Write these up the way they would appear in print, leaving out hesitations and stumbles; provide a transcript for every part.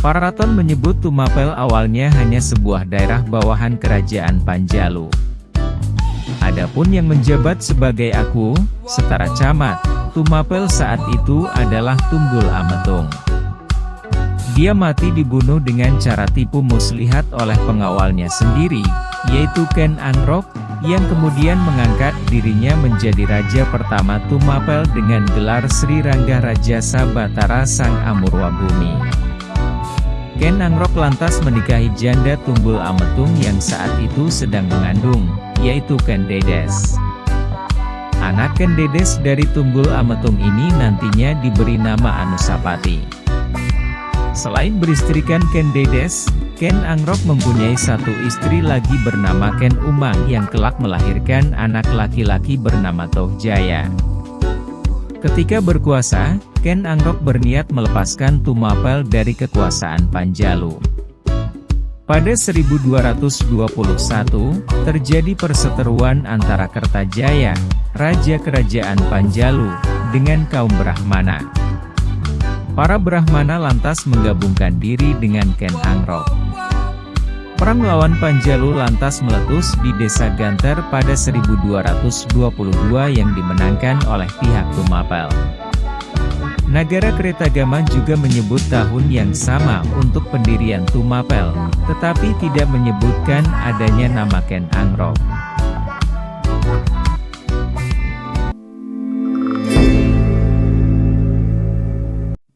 Paraton menyebut Tumapel awalnya hanya sebuah daerah bawahan kerajaan Panjalu. Adapun yang menjabat sebagai aku, setara camat, Tumapel saat itu adalah Tunggul Ametung. Dia mati dibunuh dengan cara tipu muslihat oleh pengawalnya sendiri, yaitu Ken Angrok, yang kemudian mengangkat dirinya menjadi raja pertama Tumapel dengan gelar Sri Rangga Rajasa Batara Sang Amurwa Bumi. Ken Angrok lantas menikahi janda Tunggul Ametung yang saat itu sedang mengandung, yaitu Ken Dedes. Anak Ken Dedes dari Tunggul Ametung ini nantinya diberi nama Anusapati. Selain beristrikan Ken Dedes, Ken Angrok mempunyai satu istri lagi bernama Ken Umang yang kelak melahirkan anak laki-laki bernama Tohjaya. Ketika berkuasa, Ken Angrok berniat melepaskan Tumapel dari kekuasaan Panjalu. Pada 1221, terjadi perseteruan antara Kertajaya, raja kerajaan Panjalu, dengan kaum Brahmana. Para Brahmana lantas menggabungkan diri dengan Ken Angrok. Perang melawan Panjalu lantas meletus di desa Ganter pada 1222 yang dimenangkan oleh pihak Tumapel. Nagara Kretagama juga menyebut tahun yang sama untuk pendirian Tumapel, tetapi tidak menyebutkan adanya nama Ken Angrok.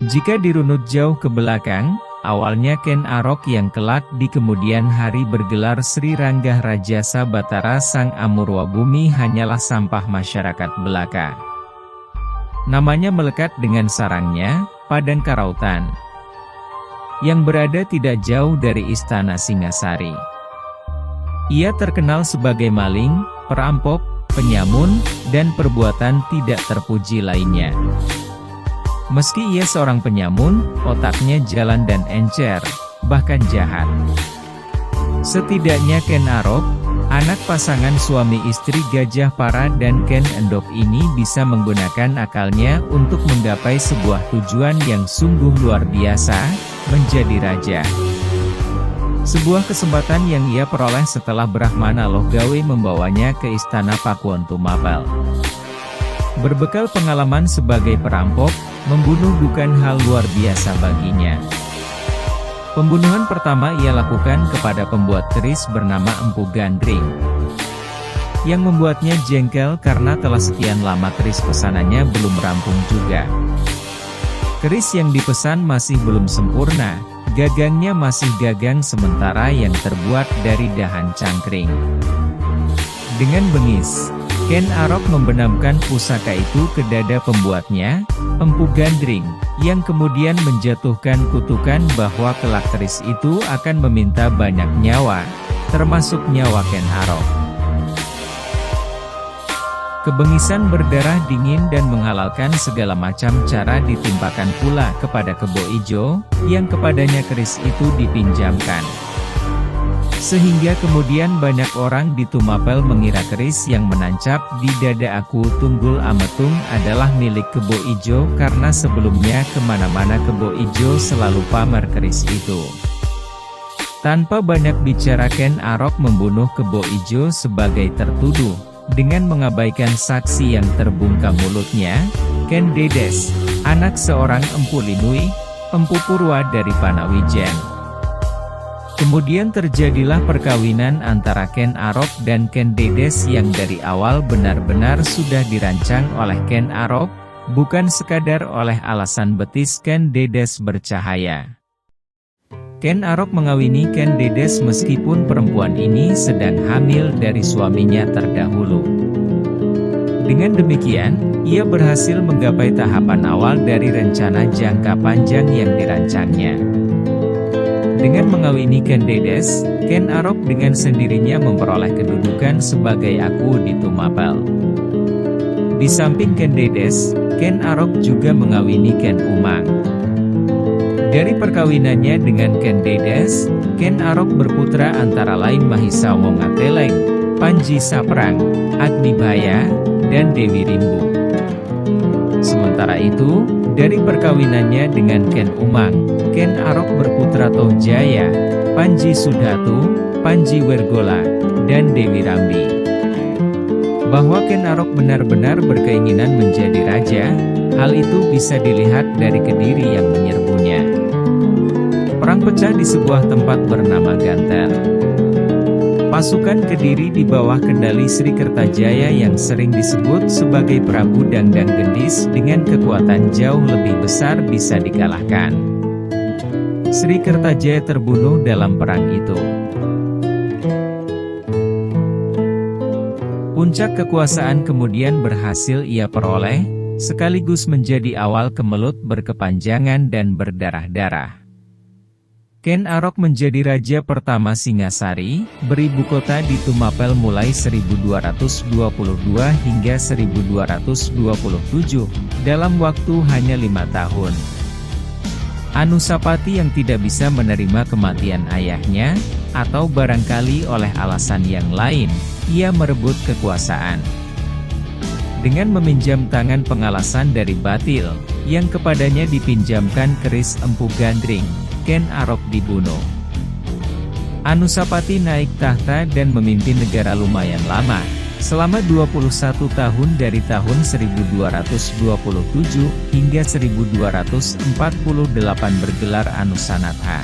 Jika dirunut jauh ke belakang, awalnya Ken Arok yang kelak di kemudian hari bergelar Sri Rangga Rajasa Batara Sang Amurwa Bumi hanyalah sampah masyarakat belaka. Namanya melekat dengan sarangnya, Padang Karautan, yang berada tidak jauh dari Istana Singasari. Ia terkenal sebagai maling, perampok, penyamun, dan perbuatan tidak terpuji lainnya. Meski ia seorang penyamun, otaknya jalan dan encer, bahkan jahat. Setidaknya Ken Arok, anak pasangan suami istri Gajah Para dan Ken Endok ini bisa menggunakan akalnya untuk menggapai sebuah tujuan yang sungguh luar biasa, menjadi raja. Sebuah kesempatan yang ia peroleh setelah Brahmana Lohgawe membawanya ke istana Pakuwon Tumapel. Berbekal pengalaman sebagai perampok, membunuh bukan hal luar biasa baginya. Pembunuhan pertama ia lakukan kepada pembuat keris bernama Empu Gandring, yang membuatnya jengkel karena telah sekian lama keris pesanannya belum rampung juga. Keris yang dipesan masih belum sempurna, gagangnya masih gagang sementara yang terbuat dari dahan cangkring. Dengan bengis, Ken Arok membenamkan pusaka itu ke dada pembuatnya, Empu Gandring, yang kemudian menjatuhkan kutukan bahwa kelak keris itu akan meminta banyak nyawa, termasuk nyawa Ken Arok. Kebengisan berdarah dingin dan menghalalkan segala macam cara ditimpakan pula kepada Kebo Ijo, yang kepadanya keris itu dipinjamkan. Sehingga kemudian banyak orang di Tumapel mengira keris yang menancap di dada aku Tunggul Ametung adalah milik Kebo Ijo karena sebelumnya kemana-mana Kebo Ijo selalu pamer keris itu. Tanpa banyak bicara Ken Arok membunuh Kebo Ijo sebagai tertuduh, dengan mengabaikan saksi yang terbungkam mulutnya, Ken Dedes, anak seorang Empu Linui, Empu Purwa dari Panawijen. Kemudian terjadilah perkawinan antara Ken Arok dan Ken Dedes yang dari awal benar-benar sudah dirancang oleh Ken Arok, bukan sekadar oleh alasan betis Ken Dedes bercahaya. Ken Arok mengawini Ken Dedes meskipun perempuan ini sedang hamil dari suaminya terdahulu. Dengan demikian, ia berhasil menggapai tahapan awal dari rencana jangka panjang yang dirancangnya. Dengan mengawini Ken Dedes, Ken Arok dengan sendirinya memperoleh kedudukan sebagai aku di Tumapel. Di samping Ken Dedes, Ken Arok juga mengawini Ken Umang. Dari perkawinannya dengan Ken Dedes, Ken Arok berputra antara lain Mahisa Wongateleng, Panji Saprang, Agnibhaya, dan Dewi Rimbu. Sementara itu, dari perkawinannya dengan Ken Umang, Ken Arok berputra Tohjaya, Panji Sudhatu, Panji Wergola, dan Dewi Rambi. Bahwa Ken Arok benar-benar berkeinginan menjadi raja, hal itu bisa dilihat dari Kediri yang menyerbunya. Perang pecah di sebuah tempat bernama Ganter. Pasukan Kediri di bawah kendali Sri Kertajaya yang sering disebut sebagai Prabu Dangdang Gendis dengan kekuatan jauh lebih besar bisa dikalahkan. Sri Kertajaya terbunuh dalam perang itu. Puncak kekuasaan kemudian berhasil ia peroleh, sekaligus menjadi awal kemelut berkepanjangan dan berdarah-darah. Ken Arok menjadi raja pertama Singasari, beribu kota di Tumapel mulai 1222 hingga 1227, dalam waktu hanya 5 tahun. Anusapati yang tidak bisa menerima kematian ayahnya, atau barangkali oleh alasan yang lain, ia merebut kekuasaan. Dengan meminjam tangan pengalasan dari Batil, yang kepadanya dipinjamkan keris Empu Gandring, Ken Arok dibunuh. Anusapati naik tahta dan memimpin negara lumayan lama, selama 21 tahun dari tahun 1227 hingga 1248 bergelar Anusanatha.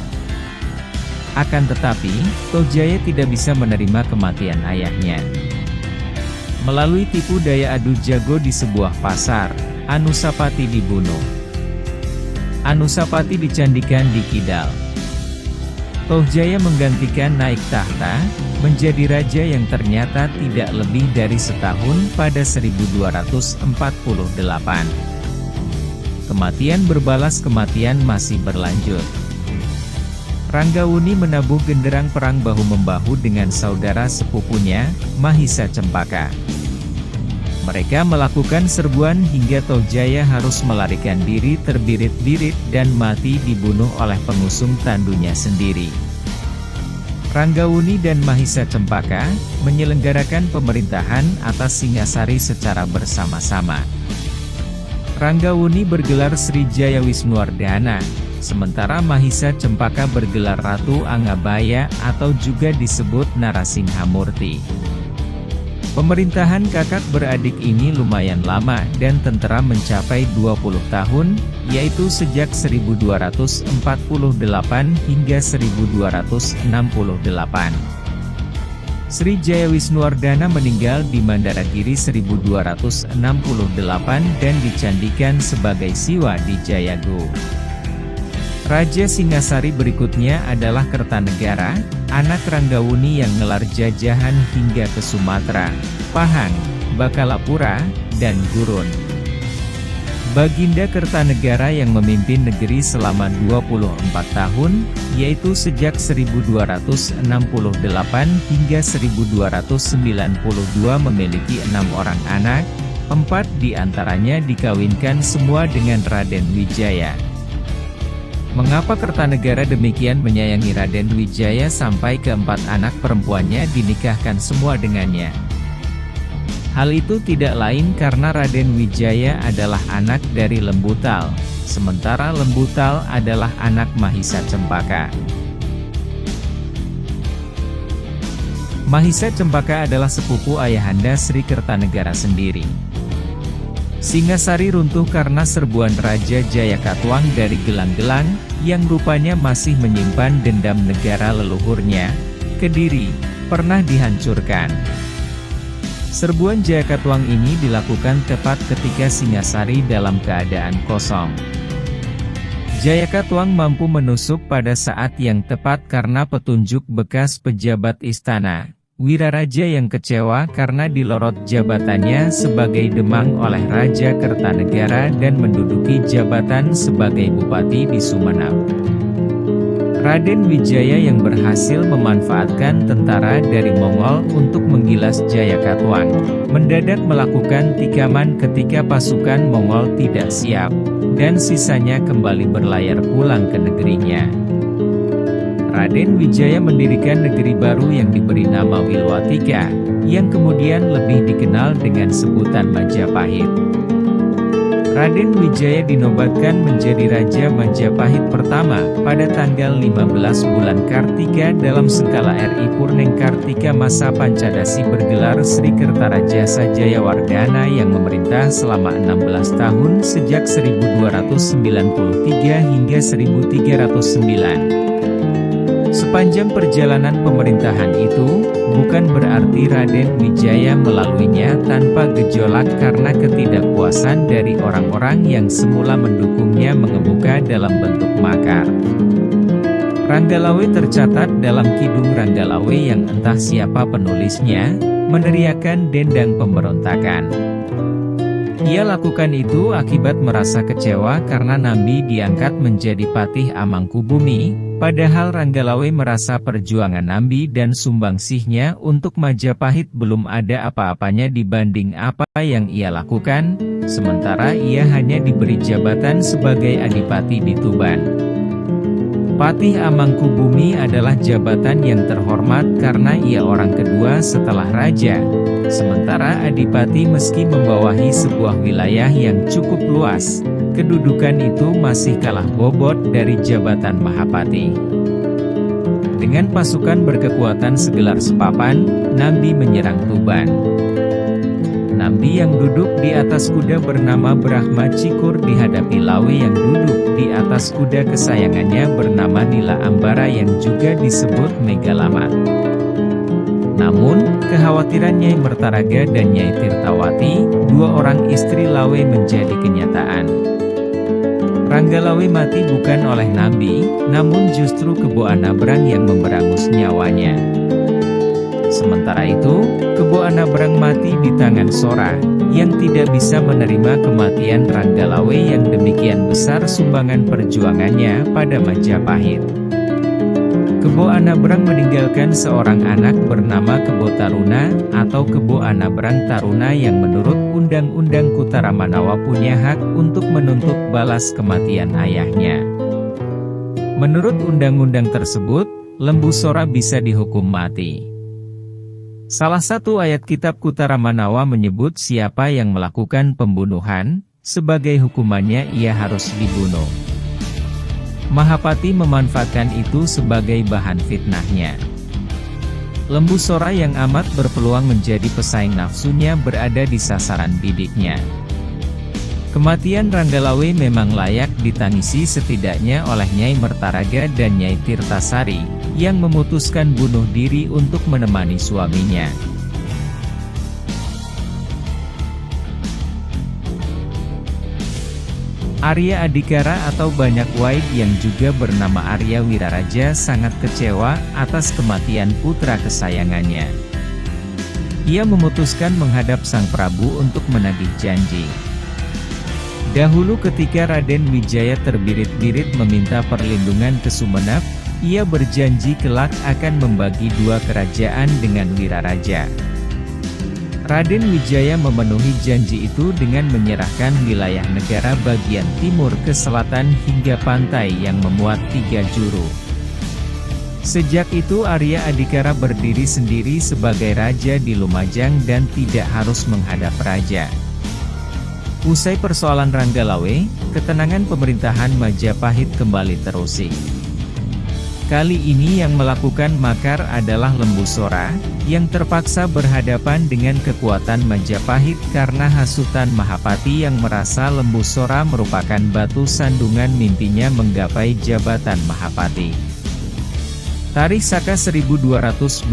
Akan tetapi, Tohjaya tidak bisa menerima kematian ayahnya. Melalui tipu daya adu jago di sebuah pasar, Anusapati dibunuh. Anusapati dicandikan di Kidal. Tohjaya menggantikan naik tahta, menjadi raja yang ternyata tidak lebih dari setahun pada 1248. Kematian berbalas kematian masih berlanjut. Ranggawuni menabuh genderang perang bahu-membahu dengan saudara sepupunya, Mahisa Cempaka. Mereka melakukan serbuan hingga Tohjaya harus melarikan diri terbirit-birit dan mati dibunuh oleh pengusung tandunya sendiri. Ranggawuni dan Mahisa Cempaka menyelenggarakan pemerintahan atas Singasari secara bersama-sama. Ranggawuni bergelar Sri Jaya Wisnuwardhana, sementara Mahisa Cempaka bergelar Ratu Angabaya atau juga disebut Narasinghamurti. Pemerintahan kakak beradik ini lumayan lama dan tentera mencapai 20 tahun, yaitu sejak 1248 hingga 1268. Sri Jaya Wisnuwardhana meninggal di Mandaragiri 1268 dan dicandikan sebagai Siwa di Jayagu. Raja Singasari berikutnya adalah Kertanegara, anak Ranggawuni yang ngelar jajahan hingga ke Sumatera, Pahang, Bakalapura, dan Gurun. Baginda Kertanegara yang memimpin negeri selama 24 tahun, yaitu sejak 1268 hingga 1292 memiliki 6 orang anak, 4 diantaranya dikawinkan semua dengan Raden Wijaya. Mengapa Kertanegara demikian menyayangi Raden Wijaya sampai ke-4 anak perempuannya dinikahkan semua dengannya? Hal itu tidak lain karena Raden Wijaya adalah anak dari Lembutal, sementara Lembutal adalah anak Mahisa Cempaka. Mahisa Cempaka adalah sepupu ayahanda Sri Kertanegara sendiri. Singasari runtuh karena serbuan Raja Jayakatwang dari Gelang-Gelang, yang rupanya masih menyimpan dendam negara leluhurnya, Kediri, pernah dihancurkan. Serbuan Jayakatwang ini dilakukan tepat ketika Singasari dalam keadaan kosong. Jayakatwang mampu menusuk pada saat yang tepat karena petunjuk bekas pejabat istana. Wiraraja yang kecewa karena dilorot jabatannya sebagai Demang oleh Raja Kertanegara dan menduduki jabatan sebagai Bupati di Sumenep. Raden Wijaya yang berhasil memanfaatkan tentara dari Mongol untuk menggilas Jayakatwang, mendadak melakukan tikaman ketika pasukan Mongol tidak siap, dan sisanya kembali berlayar pulang ke negerinya. Raden Wijaya mendirikan negeri baru yang diberi nama Wilwatika, yang kemudian lebih dikenal dengan sebutan Majapahit. Raden Wijaya dinobatkan menjadi Raja Majapahit pertama pada tanggal 15 bulan Kartika dalam skala RI Purneng Kartika masa Pancadasi bergelar Sri Kertarajasa Jayawardhana yang memerintah selama 16 tahun sejak 1293 hingga 1309. Sepanjang perjalanan pemerintahan itu, bukan berarti Raden Wijaya melaluinya tanpa gejolak karena ketidakpuasan dari orang-orang yang semula mendukungnya mengemuka dalam bentuk makar. Ranggalawe tercatat dalam Kidung Ranggalawe yang entah siapa penulisnya, meneriakan dendang pemberontakan. Ia lakukan itu akibat merasa kecewa karena Nambi diangkat menjadi Patih Amangkubumi, padahal Ranggalawe merasa perjuangan Nambi dan sumbangsihnya untuk Majapahit belum ada apa-apanya dibanding apa yang ia lakukan, sementara ia hanya diberi jabatan sebagai Adipati di Tuban. Patih Amangkubumi adalah jabatan yang terhormat karena ia orang kedua setelah raja. Sementara Adipati meski membawahi sebuah wilayah yang cukup luas, kedudukan itu masih kalah bobot dari jabatan Mahapati. Dengan pasukan berkekuatan segelar sepapan, Nambi menyerang Tuban. Nambi yang duduk di atas kuda bernama Brahma Cikur dihadapi Lawe yang duduk di atas kuda kesayangannya bernama Nila Ambara yang juga disebut Megalamat. Namun, kekhawatiran Nyai Mertaraga dan Nyai Tirtawati, dua orang istri Lawe menjadi kenyataan. Ranggalawe mati bukan oleh Nambi, namun justru Kebo Anabrang yang memberangus nyawanya. Sementara itu, Kebo Anabrang mati di tangan Sora, yang tidak bisa menerima kematian Ranggalawe yang demikian besar sumbangan perjuangannya pada Majapahit. Kebo Anabrang meninggalkan seorang anak bernama Kebo Taruna, atau Kebo Anabrang Taruna yang menurut Undang-Undang Kutaramanawa punya hak untuk menuntut balas kematian ayahnya. Menurut undang-undang tersebut, Lembu Sora bisa dihukum mati. Salah satu ayat kitab Kutaramanawa menyebut siapa yang melakukan pembunuhan, sebagai hukumannya ia harus dibunuh. Mahapati memanfaatkan itu sebagai bahan fitnahnya. Lembu Sora yang amat berpeluang menjadi pesaing nafsunya berada di sasaran bidiknya. Kematian Ranggalawe memang layak ditangisi setidaknya oleh Nyai Mertaraga dan Nyai Tirtasari, yang memutuskan bunuh diri untuk menemani suaminya. Arya Adikara atau Banyak Waid yang juga bernama Arya Wiraraja sangat kecewa atas kematian putra kesayangannya. Ia memutuskan menghadap Sang Prabu untuk menagih janji. Dahulu ketika Raden Wijaya terbirit-birit meminta perlindungan ke Sumenep, ia berjanji kelak akan membagi dua kerajaan dengan Wiraraja. Raden Wijaya memenuhi janji itu dengan menyerahkan wilayah negara bagian timur ke selatan hingga pantai yang memuat 3 juru. Sejak itu Arya Adikara berdiri sendiri sebagai raja di Lumajang dan tidak harus menghadap raja. Usai persoalan Ranggalawe, ketenangan pemerintahan Majapahit kembali terusi. Kali ini yang melakukan makar adalah Lembu Sora, yang terpaksa berhadapan dengan kekuatan Majapahit karena hasutan Mahapati yang merasa Lembu Sora merupakan batu sandungan mimpinya menggapai jabatan Mahapati. Tarikh Saka 1222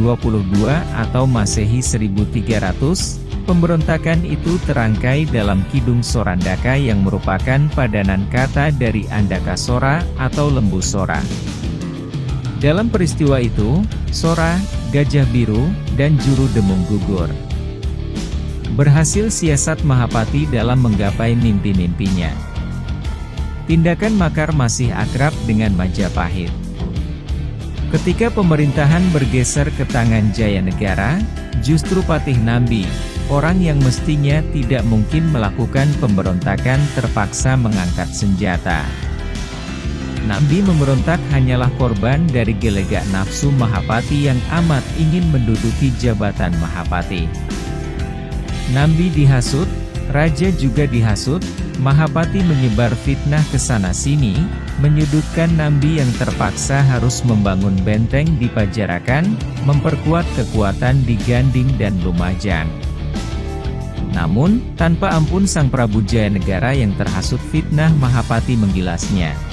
atau Masehi 1300, pemberontakan itu terangkai dalam Kidung Sorandaka yang merupakan padanan kata dari Andaka Sora atau Lembu Sora. Dalam peristiwa itu, Sora, Gajah Biru, dan Juru Demung gugur. Berhasil siasat Mahapati dalam menggapai mimpi-mimpinya. Tindakan makar masih akrab dengan Majapahit. Ketika pemerintahan bergeser ke tangan Jayanegara, justru Patih Nambi, orang yang mestinya tidak mungkin melakukan pemberontakan terpaksa mengangkat senjata. Nambi memberontak hanyalah korban dari gelegak nafsu Mahapati yang amat ingin menduduki jabatan Mahapati. Nambi dihasut, raja juga dihasut, Mahapati menyebar fitnah ke sana-sini, menyudutkan Nambi yang terpaksa harus membangun benteng di Pajarakan, memperkuat kekuatan di Ganding dan Lumajang. Namun, tanpa ampun sang Prabu Jayanegara yang terhasut fitnah Mahapati menggilasnya.